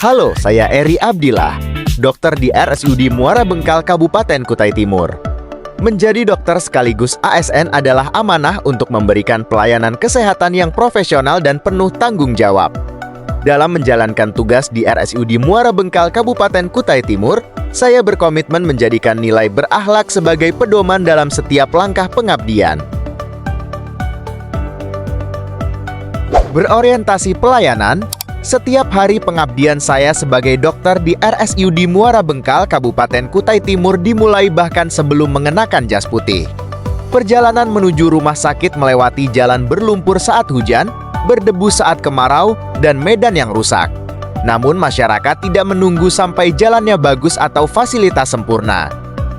Halo, saya Eri Abdillah, dokter di RSUD Muara Bengkal, Kabupaten Kutai Timur. Menjadi dokter sekaligus ASN adalah amanah untuk memberikan pelayanan kesehatan yang profesional dan penuh tanggung jawab. Dalam menjalankan tugas di RSUD Muara Bengkal, Kabupaten Kutai Timur, saya berkomitmen menjadikan nilai berakhlak sebagai pedoman dalam setiap langkah pengabdian. Berorientasi pelayanan, setiap hari pengabdian saya sebagai dokter di RSUD Muara Bengkal, Kabupaten Kutai Timur dimulai bahkan sebelum mengenakan jas putih. Perjalanan menuju rumah sakit melewati jalan berlumpur saat hujan, berdebu saat kemarau, dan medan yang rusak. Namun masyarakat tidak menunggu sampai jalannya bagus atau fasilitas sempurna.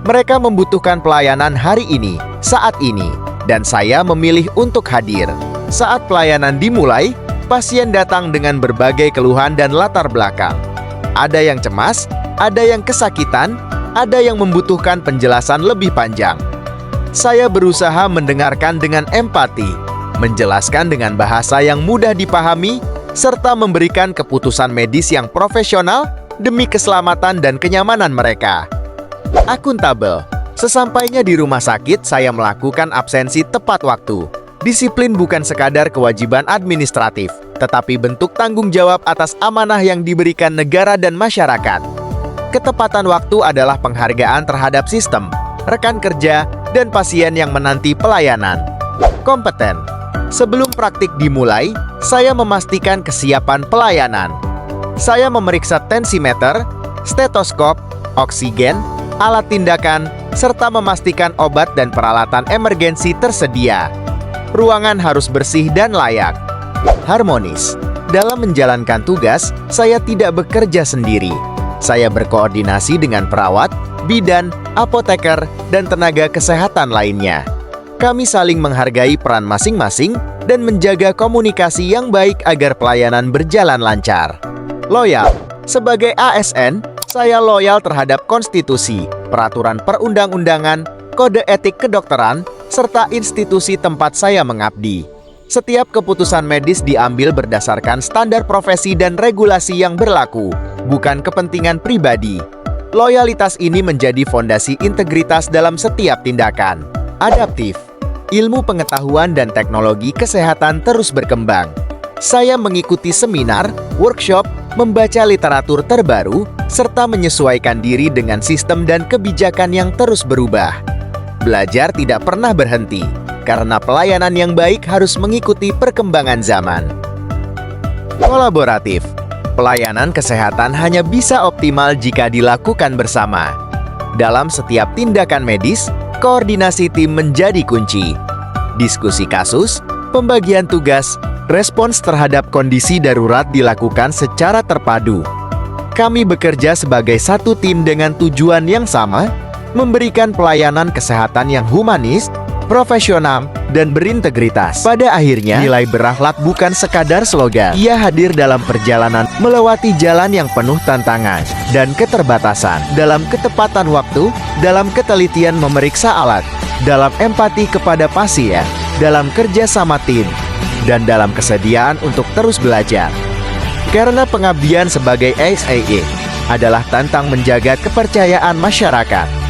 Mereka membutuhkan pelayanan hari ini, saat ini, dan saya memilih untuk hadir. Saat pelayanan dimulai, pasien datang dengan berbagai keluhan dan latar belakang. Ada yang cemas, ada yang kesakitan, ada yang membutuhkan penjelasan lebih panjang. Saya berusaha mendengarkan dengan empati, menjelaskan dengan bahasa yang mudah dipahami, serta memberikan keputusan medis yang profesional demi keselamatan dan kenyamanan mereka. Akuntabel. Sesampainya di rumah sakit, saya melakukan absensi tepat waktu. Disiplin bukan sekadar kewajiban administratif, tetapi bentuk tanggung jawab atas amanah yang diberikan negara dan masyarakat. Ketepatan waktu adalah penghargaan terhadap sistem, rekan kerja, dan pasien yang menanti pelayanan. Kompeten. Sebelum praktik dimulai, saya memastikan kesiapan pelayanan. Saya memeriksa tensimeter, stetoskop, oksigen, alat tindakan, serta memastikan obat dan peralatan emergensi tersedia. Ruangan harus bersih dan layak. Harmonis. Dalam menjalankan tugas, saya tidak bekerja sendiri. Saya berkoordinasi dengan perawat, bidan, apoteker, dan tenaga kesehatan lainnya. Kami saling menghargai peran masing-masing dan menjaga komunikasi yang baik agar pelayanan berjalan lancar. Loyal. Sebagai ASN, saya loyal terhadap konstitusi, peraturan perundang-undangan, kode etik kedokteran, serta institusi tempat saya mengabdi. Setiap keputusan medis diambil berdasarkan standar profesi dan regulasi yang berlaku, bukan kepentingan pribadi. Loyalitas ini menjadi fondasi integritas dalam setiap tindakan. Adaptif. Ilmu pengetahuan dan teknologi kesehatan terus berkembang. Saya mengikuti seminar, workshop, membaca literatur terbaru, serta menyesuaikan diri dengan sistem dan kebijakan yang terus berubah. Belajar tidak pernah berhenti, karena pelayanan yang baik harus mengikuti perkembangan zaman. Kolaboratif. Pelayanan kesehatan hanya bisa optimal jika dilakukan bersama. Dalam setiap tindakan medis, koordinasi tim menjadi kunci. Diskusi kasus, pembagian tugas, respons terhadap kondisi darurat dilakukan secara terpadu. Kami bekerja sebagai satu tim dengan tujuan yang sama, memberikan pelayanan kesehatan yang humanis, profesional, dan berintegritas. Pada akhirnya, nilai berakhlak bukan sekadar slogan. Ia hadir dalam perjalanan melewati jalan yang penuh tantangan dan keterbatasan. Dalam ketepatan waktu, dalam ketelitian memeriksa alat, dalam empati kepada pasien, dalam kerja sama tim, dan dalam kesediaan untuk terus belajar. Karena pengabdian sebagai SAE adalah tantang menjaga kepercayaan masyarakat.